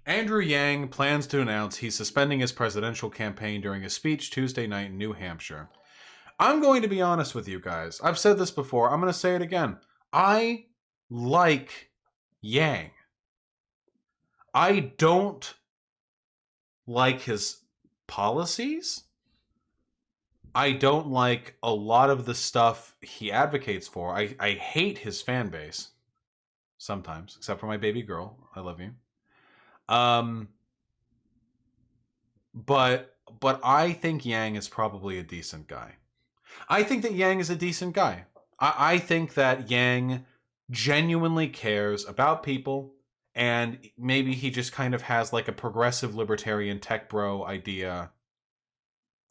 Andrew Yang plans to announce he's suspending his presidential campaign during a speech Tuesday night in New Hampshire. I'm going to be honest with you guys. I've said this before. I'm going to say it again. I like Yang. I don't like his policies. I don't like a lot of the stuff he advocates for. I hate his fan base sometimes, except for my baby girl. I love you. Um, but I think Yang is probably a decent guy. I think that Yang is a decent guy. I think that Yang genuinely cares about people, and maybe he just kind of has like a progressive libertarian tech bro idea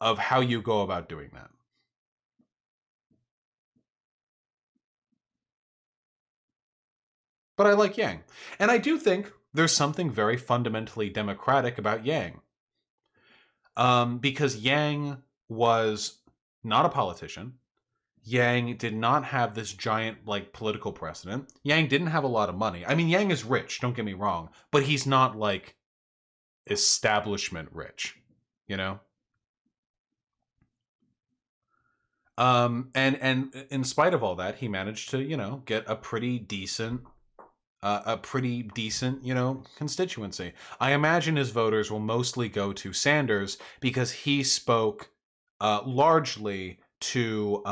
of how you go about doing that. But I like Yang. And I do think there's something very fundamentally democratic about Yang. Because Yang was not a politician. Yang did not have this giant like political precedent. Yang didn't have a lot of money. I mean, Yang is rich, don't get me wrong, but he's not like establishment rich, you know? And in spite of all that, he managed to, get a pretty decent, constituency. I imagine his voters will mostly go to Sanders because he spoke largely to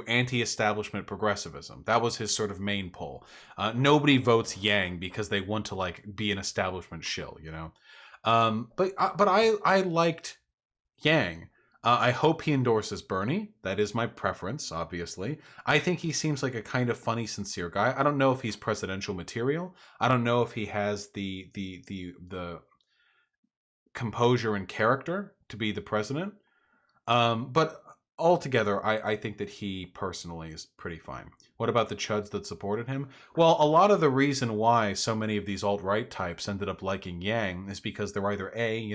anti-establishment progressivism. That was his sort of main pull. Nobody votes Yang because they want to like be an establishment shill, you know. But I liked Yang. I hope he endorses Bernie. That is my preference, obviously. I think he seems like a kind of funny, sincere guy. I don't know if he's presidential material. I don't know if he has the composure and character to be the president. But altogether, I think that he personally is pretty fine. What about the chuds that supported him? Well, a lot of the reason why so many of these alt-right types ended up liking Yang is because they're either A,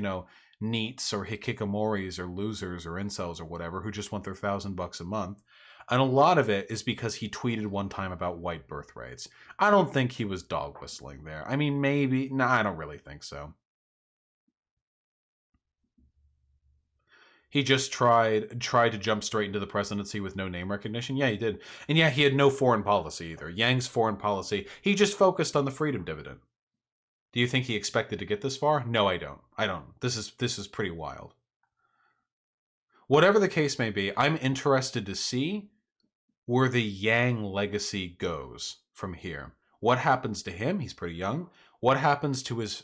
neets or hikikomoris or losers or incels or whatever who just want their $1,000 a month. And a lot of it is because he tweeted one time about white birth rates. I don't think he was dog whistling there. I mean, maybe. No, I don't really think so. He just tried to jump straight into the presidency with no name recognition. Yeah, he did. And yeah, he had no foreign policy either. Yang's foreign policy, he just focused on the freedom dividend. Do you think he expected to get this far? No, I don't. I don't. This is pretty wild. Whatever the case may be, I'm interested to see where the Yang legacy goes from here. What happens to him? He's pretty young. What happens to his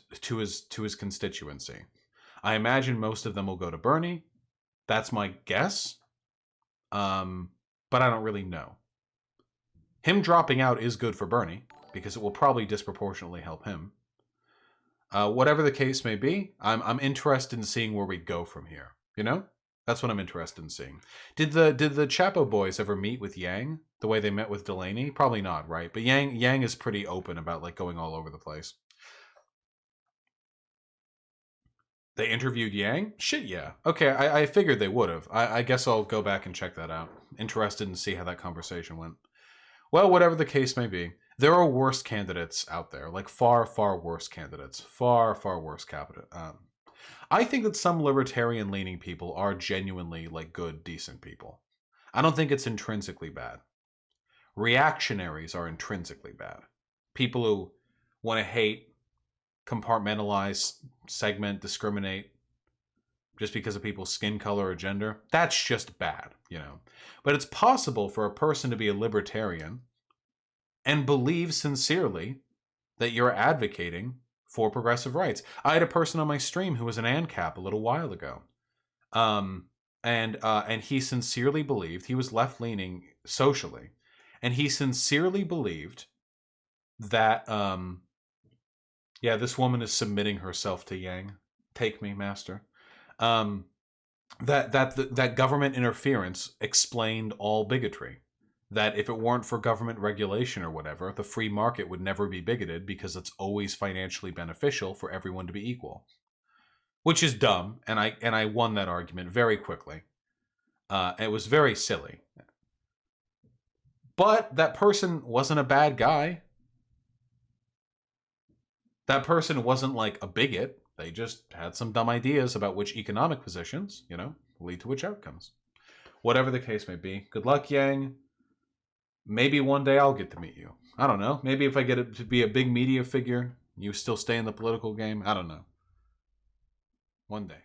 constituency? I imagine most of them will go to Bernie. That's my guess. But I don't really know. Him dropping out is good for Bernie because it will probably disproportionately help him. Whatever the case may be, I'm interested in seeing where we go from here. You know, that's what I'm interested in seeing. Did the Chapo boys ever meet with Yang the way they met with Delaney? Probably not, right? But Yang is pretty open about like going all over the place. They interviewed Yang? Shit, yeah. Okay, I figured they would have. I guess I'll go back and check that out. Interested in see how that conversation went. Well, whatever the case may be, there are worse candidates out there. Like far, far worse candidates. Far, far worse candidate. I think that some libertarian-leaning people are genuinely like good, decent people. I don't think it's intrinsically bad. Reactionaries are intrinsically bad. People who want to hate, compartmentalize, segment, discriminate just because of people's skin color or gender, that's just bad, you know. But it's possible for a person to be a libertarian and believe sincerely that you're advocating for progressive rights. I had a person on my stream who was an ANCAP a little while ago. And he sincerely believed, he was left-leaning socially, and he sincerely believed that yeah, this woman is submitting herself to Yang. Take me, master. That government interference explained all bigotry. That if it weren't for government regulation or whatever, the free market would never be bigoted because it's always financially beneficial for everyone to be equal. Which is dumb, and I won that argument very quickly. It was very silly. But that person wasn't a bad guy. That person wasn't like a bigot. They just had some dumb ideas about which economic positions, lead to which outcomes. Whatever the case may be. Good luck, Yang. Maybe one day I'll get to meet you. I don't know. Maybe if I get to be a big media figure, you still stay in the political game. I don't know. One day.